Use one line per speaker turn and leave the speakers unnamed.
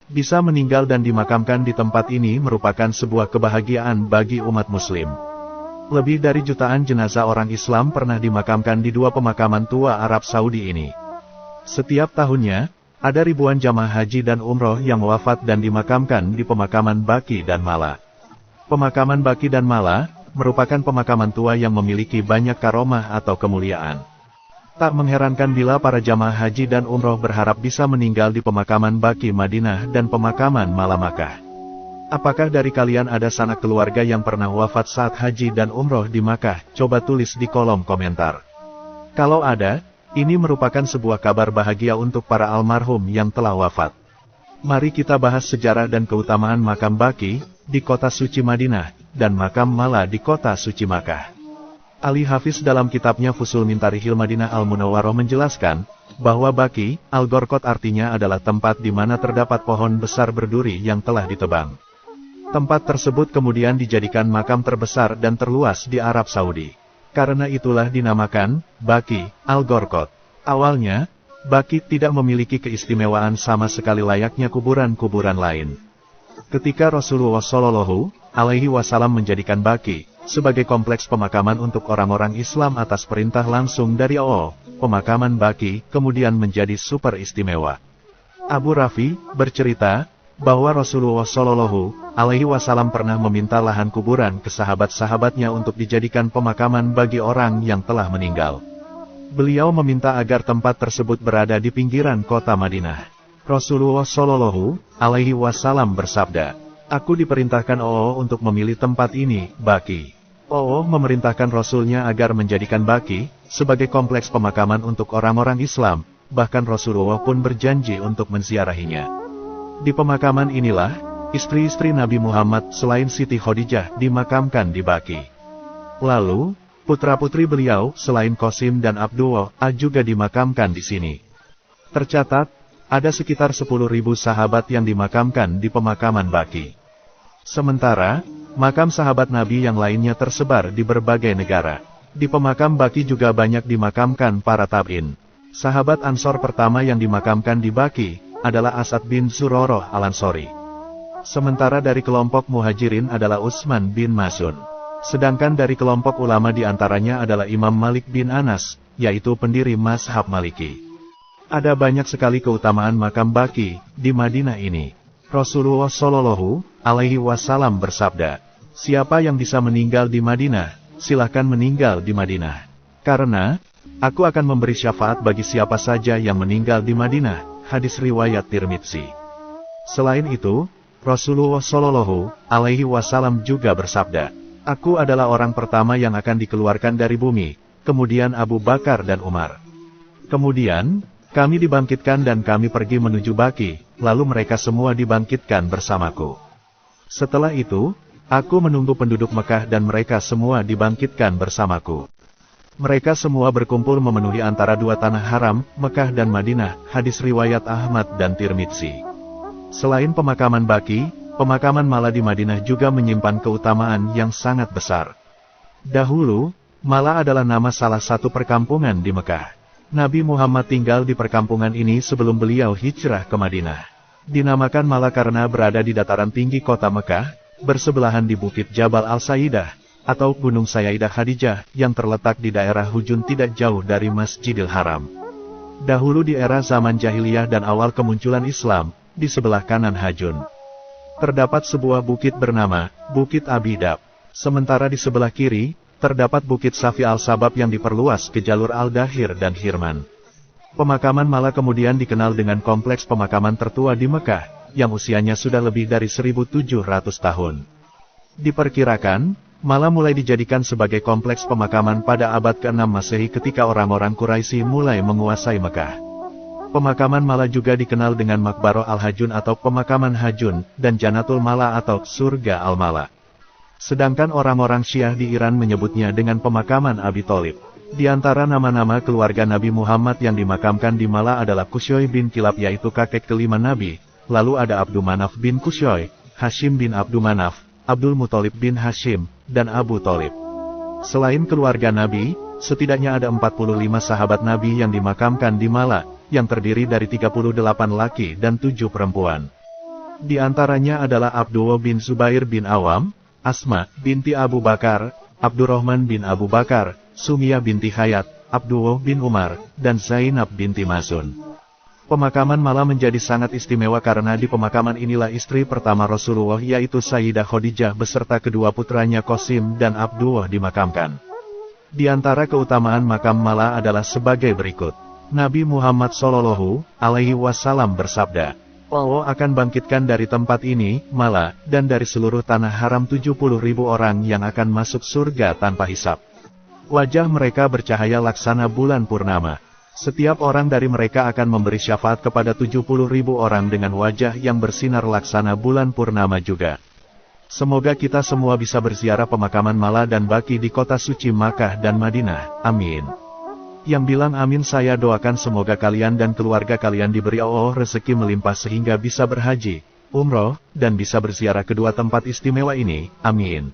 Bisa meninggal dan dimakamkan di tempat ini merupakan sebuah kebahagiaan bagi umat muslim. Lebih dari jutaan jenazah orang Islam pernah dimakamkan di dua pemakaman tua Arab Saudi ini. Setiap tahunnya, ada ribuan jamaah haji dan umroh yang wafat dan dimakamkan di pemakaman Baqi dan Mala. Pemakaman Baqi dan Mala merupakan pemakaman tua yang memiliki banyak karomah atau kemuliaan. Tak mengherankan bila para jamaah haji dan umroh berharap bisa meninggal di pemakaman Baqi Madinah dan pemakaman Mala Makkah. Apakah dari kalian ada sanak keluarga yang pernah wafat saat haji dan umroh di Makkah? Coba tulis di kolom komentar. Kalau ada, ini merupakan sebuah kabar bahagia untuk para almarhum yang telah wafat. Mari kita bahas sejarah dan keutamaan makam Baqi di kota suci Madinah dan makam Mala di kota suci Makkah. Ali Hafiz dalam kitabnya Fusul min Tarikhil Madinah Al-Munawwarah menjelaskan, bahwa Baqi, Al-Gharqad artinya adalah tempat di mana terdapat pohon besar berduri yang telah ditebang. Tempat tersebut kemudian dijadikan makam terbesar dan terluas di Arab Saudi. Karena itulah dinamakan, Baqi, Al-Gharqad. Awalnya, Baqi tidak memiliki keistimewaan sama sekali layaknya kuburan-kuburan lain. Ketika Rasulullah Shallallahu Alaihi Wasallam menjadikan Baqi sebagai kompleks pemakaman untuk orang-orang Islam atas perintah langsung dari Allah, pemakaman Baqi kemudian menjadi super istimewa. Abu Rafi bercerita bahwa Rasulullah Shallallahu Alaihi Wasallam pernah meminta lahan kuburan ke sahabat-sahabatnya untuk dijadikan pemakaman bagi orang yang telah meninggal. Beliau meminta agar tempat tersebut berada di pinggiran kota Madinah. Rasulullah Shallallahu Alaihi Wasallam bersabda, "Aku diperintahkan Allah untuk memilih tempat ini, Baqi." Allah memerintahkan Rasulnya agar menjadikan Baqi sebagai kompleks pemakaman untuk orang-orang Islam, bahkan Rasulullah pun berjanji untuk menziarahinya. Di pemakaman inilah, istri-istri Nabi Muhammad selain Siti Khadijah dimakamkan di Baqi. Lalu, putra-putri beliau selain Qasim dan Abdullah juga dimakamkan di sini. Tercatat, ada sekitar 10.000 sahabat yang dimakamkan di pemakaman Baqi. Sementara, makam sahabat Nabi yang lainnya tersebar di berbagai negara. Di pemakam Baqi juga banyak dimakamkan para tabi'in. Sahabat Ansor pertama yang dimakamkan di Baqi adalah Asad bin Zurarah Al-Ansori. Sementara dari kelompok Muhajirin adalah Utsman bin Maz'un. Sedangkan dari kelompok ulama diantaranya adalah Imam Malik bin Anas, yaitu pendiri mazhab Maliki. Ada banyak sekali keutamaan makam Baqi di Madinah ini. Rasulullah Shallallahu Alaihi Wasallam bersabda, "Siapa yang bisa meninggal di Madinah, silahkan meninggal di Madinah. Karena, aku akan memberi syafaat bagi siapa saja yang meninggal di Madinah." Hadis riwayat Tirmidzi. Selain itu, Rasulullah Shallallahu Alaihi Wasallam juga bersabda, "Aku adalah orang pertama yang akan dikeluarkan dari bumi, kemudian Abu Bakar dan Umar. Kemudian, kami dibangkitkan dan kami pergi menuju Baqi, lalu mereka semua dibangkitkan bersamaku. Setelah itu, aku menunggu penduduk Mekah dan mereka semua dibangkitkan bersamaku. Mereka semua berkumpul memenuhi antara dua tanah haram, Mekah dan Madinah." Hadis riwayat Ahmad dan Tirmidzi. Selain pemakaman Baqi, pemakaman Mala di Madinah juga menyimpan keutamaan yang sangat besar. Dahulu, Mala adalah nama salah satu perkampungan di Mekah. Nabi Muhammad tinggal di perkampungan ini sebelum beliau hijrah ke Madinah. Dinamakan Mala karena berada di dataran tinggi kota Mekah, bersebelahan di Bukit Jabal Al-Sayyidah, atau Gunung Sayyidah Khadijah, yang terletak di daerah Hujun tidak jauh dari Masjidil Haram. Dahulu di era zaman jahiliyah dan awal kemunculan Islam, di sebelah kanan Hajun terdapat sebuah bukit bernama Bukit Abidab. Sementara di sebelah kiri, terdapat Bukit Safi Al-Sabab yang diperluas ke jalur Al-Dahir dan Hirman. Pemakaman Mala kemudian dikenal dengan kompleks pemakaman tertua di Mekah, yang usianya sudah lebih dari 1.700 tahun. Diperkirakan, Mala mulai dijadikan sebagai kompleks pemakaman pada abad ke-6 Masehi ketika orang-orang Quraisy mulai menguasai Mekah. Pemakaman Mala juga dikenal dengan Maqbarah Al-Hajun atau pemakaman Hajun, dan Janatul Mala atau surga Al-Mala. Sedangkan orang-orang Syiah di Iran menyebutnya dengan pemakaman Abi Thalib. Di antara nama-nama keluarga Nabi Muhammad yang dimakamkan di Mala adalah Qusay bin Kilab yaitu kakek kelima Nabi, lalu ada Abdul Manaf bin Qusay, Hashim bin Abdul Manaf, Abdul Muthalib bin Hashim, dan Abu Thalib. Selain keluarga Nabi, setidaknya ada 45 sahabat Nabi yang dimakamkan di Mala, yang terdiri dari 38 laki dan 7 perempuan. Di antaranya adalah Abdullah bin Zubair bin Awam, Asma binti Abu Bakar, Abdurrahman bin Abu Bakar, Sumiyah binti Hayat, Abdullah bin Umar, dan Zainab binti Masun. Pemakaman Mala menjadi sangat istimewa karena di pemakaman inilah istri pertama Rasulullah yaitu Sayyidah Khadijah beserta kedua putranya Qasim dan Abdullah dimakamkan. Di antara keutamaan makam Mala adalah sebagai berikut. Nabi Muhammad Shallallahu Alaihi Wasallam bersabda, Allah akan bangkitkan dari tempat ini, Mala, dan dari seluruh tanah haram 70.000 orang yang akan masuk surga tanpa hisab. Wajah mereka bercahaya laksana bulan purnama. Setiap orang dari mereka akan memberi syafaat kepada 70.000 orang dengan wajah yang bersinar laksana bulan purnama juga. Semoga kita semua bisa berziarah pemakaman Mala dan Baqi di kota suci Makkah dan Madinah. Amin. Yang bilang amin saya doakan semoga kalian dan keluarga kalian diberi Allah rezeki melimpah sehingga bisa berhaji, umroh, dan bisa berziarah kedua tempat istimewa ini. Amin.